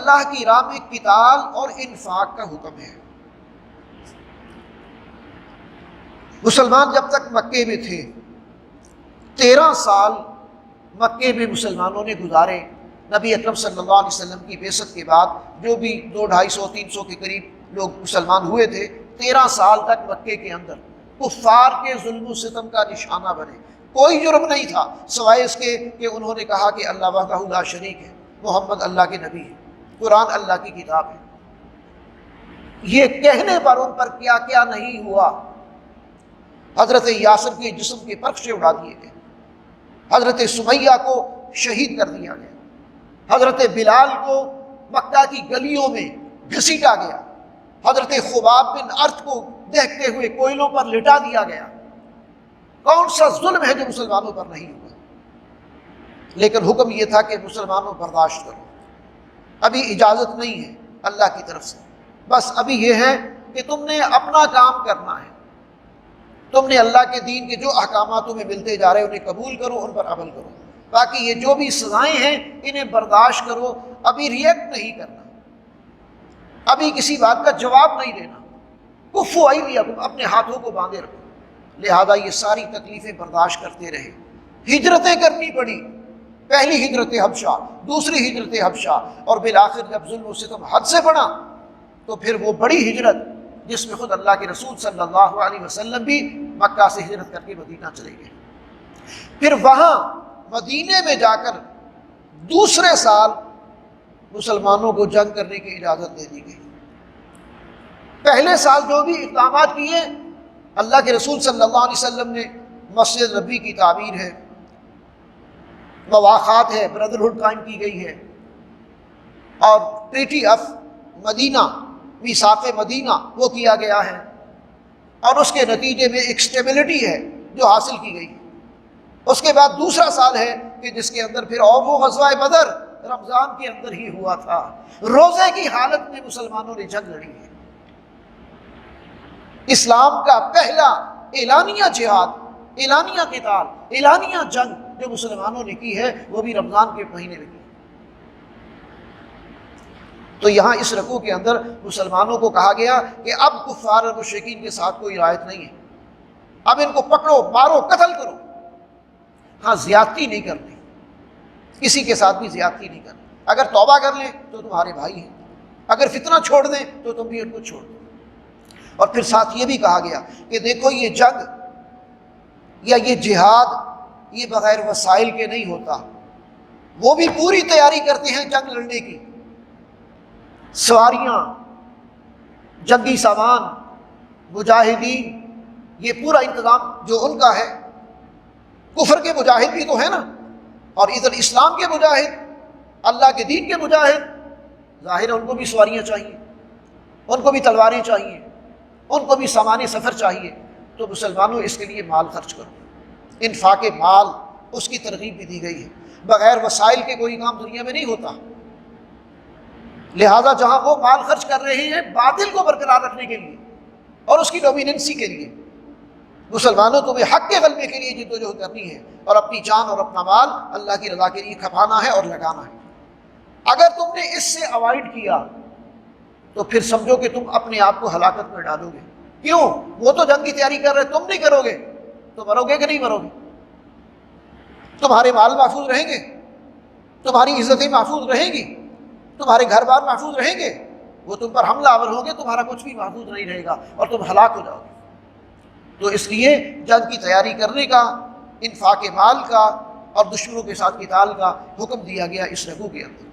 اللہ کی راہ میں قتال اور انفاق کا حکم ہے۔ مسلمان جب تک مکے میں تھے 13 سال مکے میں مسلمانوں نے گزارے۔ نبی اکرم صلی اللہ علیہ وسلم کی بعثت کے بعد جو بھی 200-250-300 کے قریب لوگ مسلمان ہوئے تھے، 13 سال تک مکے کے اندر کفار کے ظلم و ستم کا نشانہ بنے۔ کوئی جرم نہیں تھا سوائے اس کے کہ انہوں نے کہا کہ اللہ وحدہ لا شریک ہے، محمد اللہ کے نبی ہے، قرآن اللہ کی کتاب ہے۔ یہ کہنے پر ان پر کیا کیا نہیں ہوا۔ حضرت یاسر کے جسم کے پرخشے اڑا دیے گئے، حضرت سمیہ کو شہید کر دیا گیا، حضرت بلال کو مکہ کی گلیوں میں گھسیٹا گیا، حضرت خباب بن ارت کو دہکتے ہوئے کوئلوں پر لٹا دیا گیا۔ کون سا ظلم ہے جو مسلمانوں پر نہیں ہوا؟ لیکن حکم یہ تھا کہ مسلمانوں برداشت کرو، ابھی اجازت نہیں ہے اللہ کی طرف سے، بس ابھی یہ ہے کہ تم نے اپنا کام کرنا ہے، تم نے اللہ کے دین کے جو احکامات تمہیں ملتے جا رہے ہیں انہیں قبول کرو، ان پر عمل کرو، باقی یہ جو بھی سزائیں ہیں انہیں برداشت کرو، ابھی ریئیکٹ نہیں کرنا، ابھی کسی بات کا جواب نہیں دینا۔ کفو ایدیکم، اپنے ہاتھوں کو باندھے رکھو۔ لہذا یہ ساری تکلیفیں برداشت کرتے رہے، ہجرتیں کرنی پڑی، پہلی ہجرت حبشہ، دوسری ہجرت حبشہ، اور بالآخر جب ظلم و ستم حد سے بڑھا تو پھر وہ بڑی ہجرت جس میں خود اللہ کے رسول صلی اللہ علیہ وسلم بھی مکہ سے ہجرت کر کے مدینہ چلے گئے۔ پھر وہاں مدینے میں جا کر دوسرے سال مسلمانوں کو جنگ کرنے کی اجازت دے دی گئی۔ پہلے سال جو بھی اقدامات کیے اللہ کے رسول صلی اللہ علیہ وسلم نے، مسجد نبی کی تعمیر ہے، مواخات ہے، بردرہڈ قائم کی گئی ہے، اور ٹریٹی آف مدینہ، میثاق مدینہ وہ کیا گیا ہے، اور اس کے نتیجے میں ایک سٹیبلٹی ہے جو حاصل کی گئی۔ اس کے بعد دوسرا سال ہے کہ جس کے اندر پھر اور وہ غزوہ بدر رمضان کے اندر ہی ہوا تھا، روزے کی حالت میں مسلمانوں نے جنگ لڑی ہے۔ اسلام کا پہلا اعلانیہ جہاد، اعلانیہ قتال، اعلانیہ جنگ جو مسلمانوں نے کی ہے وہ بھی رمضان کے مہینے میں کی۔ تو یہاں اس رکوع کے اندر مسلمانوں کو کہا گیا کہ اب کفار اور مشرکین کے ساتھ کوئی رعایت نہیں ہے، اب ان کو پکڑو، مارو، قتل کرو۔ ہاں زیادتی نہیں کرنی، کسی کے ساتھ بھی زیادتی نہیں کرنی۔ اگر توبہ کر لیں تو تمہارے بھائی ہیں، اگر فتنہ چھوڑ دیں تو تم بھی ان کو چھوڑ دو۔ اور پھر ساتھ یہ بھی کہا گیا کہ دیکھو یہ جنگ یا یہ جہاد یہ بغیر وسائل کے نہیں ہوتا، وہ بھی پوری تیاری کرتے ہیں جنگ لڑنے کی، سواریاں، جنگی سامان، مجاہدین، یہ پورا انتظام جو ان کا ہے۔ کفر کے مجاہد بھی تو ہیں نا، اور ادھر اسلام کے مجاہد، اللہ کے دین کے مجاہد، ظاہر ان کو بھی سواریاں چاہیے، ان کو بھی تلواریں چاہیے، ان کو بھی سامان سفر چاہیے۔ تو مسلمانوں اس کے لیے مال خرچ کرو، انفاق مال اس کی ترغیب بھی دی گئی ہے۔ بغیر وسائل کے کوئی کام دنیا میں نہیں ہوتا، لہذا جہاں وہ مال خرچ کر رہے ہیں باطل کو برقرار رکھنے کے لیے اور اس کی ڈومیننسی کے لیے، مسلمانوں کو بھی حق کے غلبے کے لیے جدوجہد کرنی ہے، اور اپنی جان اور اپنا مال اللہ کی رضا کے لیے کھپانا ہے اور لگانا ہے۔ اگر تم نے اس سے اوائڈ کیا تو پھر سمجھو کہ تم اپنے آپ کو ہلاکت میں ڈالو گے۔ کیوں؟ وہ تو جنگ کی تیاری کر رہے، تم نہیں کرو گے تو مرو گے کہ نہیں مرو گے؟ تمہارے مال محفوظ رہیں گے، تمہاری عزتیں محفوظ رہیں گی، تمہارے گھر بار محفوظ رہیں گے، وہ تم پر حملہ آور ہوں گے، تمہارا کچھ بھی محفوظ نہیں رہے گا اور تم ہلاک ہو جاؤ گے۔ تو اس لیے جنگ کی تیاری کرنے کا، انفاق مال کا اور دشمنوں کے ساتھ قتال کا حکم دیا گیا اس رکوع کے اندر۔